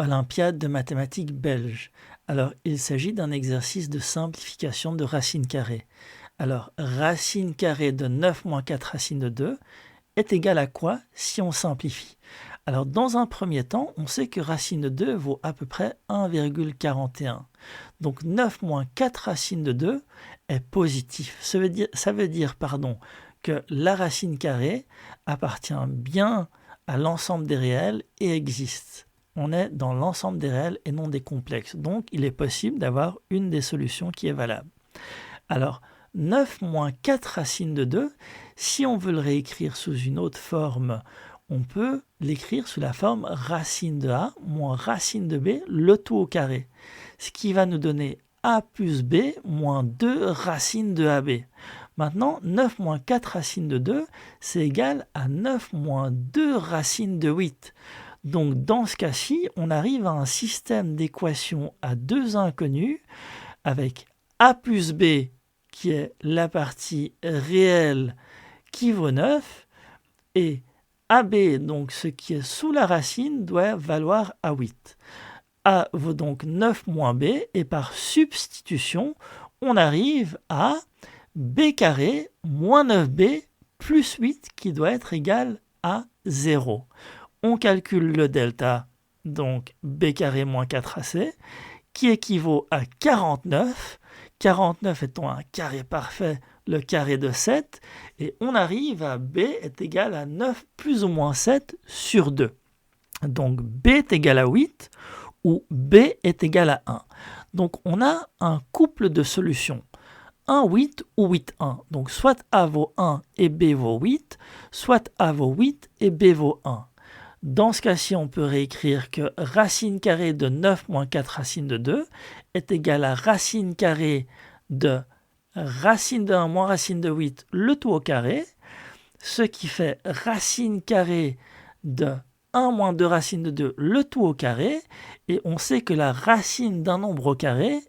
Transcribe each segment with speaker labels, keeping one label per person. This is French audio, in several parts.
Speaker 1: Olympiade de mathématiques belge. Alors, il s'agit d'un exercice de simplification de racine carrée. Alors, racine carrée de 9 moins 4 racine de 2 est égal à quoi si on simplifie? Alors, dans un premier temps, on sait que racine de 2 vaut à peu près 1,41. Donc, 9 moins 4 racine de 2 est positif. Ça veut dire que la racine carrée appartient bien à l'ensemble des réels et existe. On est dans l'ensemble des réels et non des complexes. Donc, il est possible d'avoir une des solutions qui est valable. Alors, 9 moins 4 racine de 2, si on veut le réécrire sous une autre forme, on peut l'écrire sous la forme racine de a moins racine de b, le tout au carré. Ce qui va nous donner a plus b moins 2 racine de ab. Maintenant, 9 moins 4 racine de 2, c'est égal à 9 moins 2 racine de 8. Donc, dans ce cas-ci, on arrive à un système d'équations à deux inconnus avec a plus b, qui est la partie réelle qui vaut 9, et AB, donc ce qui est sous la racine, doit valoir A8. A vaut donc 9 moins B, et par substitution, on arrive à B carré moins 9B plus 8, qui doit être égal à 0. On calcule le delta, donc B carré moins 4AC, qui équivaut à 49. 49 étant un carré parfait, le carré de 7, et on arrive à B est égal à 9 plus ou moins 7 sur 2. Donc B est égal à 8 ou B est égal à 1. Donc on a un couple de solutions. 1, 8 ou 8, 1. Donc soit A vaut 1 et B vaut 8, soit A vaut 8 et B vaut 1. Dans ce cas-ci, on peut réécrire que racine carrée de 9 moins 4 racine de 2 est égal à racine carrée de racine de 1 moins racine de 8, le tout au carré, ce qui fait racine carrée de 1 moins 2 racine de 2, le tout au carré, et on sait que la racine d'un nombre au carré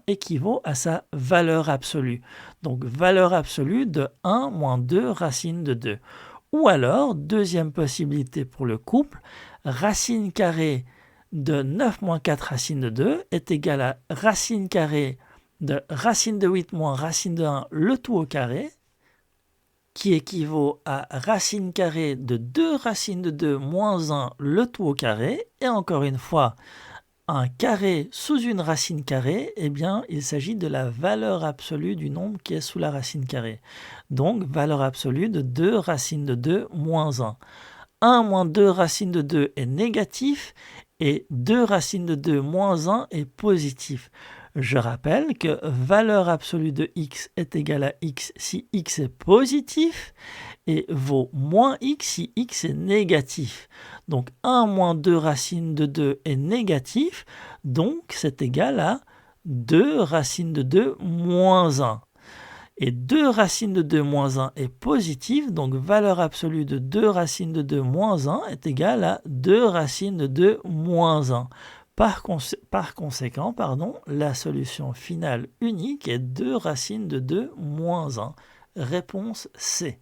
Speaker 1: équivaut à sa valeur absolue. Donc valeur absolue de 1 moins 2 racine de 2. Ou alors, deuxième possibilité pour le couple, racine carrée de 9 moins 4 racine de 2 est égal à racine carrée de racine de 8 moins racine de 1, le tout au carré, qui équivaut à racine carrée de 2 racine de 2 moins 1, le tout au carré. Et encore une fois, un carré sous une racine carrée, il s'agit de la valeur absolue du nombre qui est sous la racine carrée. Donc, valeur absolue de 2 racine de 2 moins 1. 1 moins 2 racine de 2 est négatif et 2 racine de 2 moins 1 est positif. Je rappelle que valeur absolue de x est égale à x si x est positif et vaut moins x si x est négatif. Donc 1 moins 2 racine de 2 est négatif, donc c'est égal à 2 racine de 2 moins 1. Et 2 racine de 2 moins 1 est positif, donc valeur absolue de 2 racine de 2 moins 1 est égale à 2 racine de 2 moins 1. Par conséquent, la solution finale unique est 2 racine de 2 moins 1. Réponse C.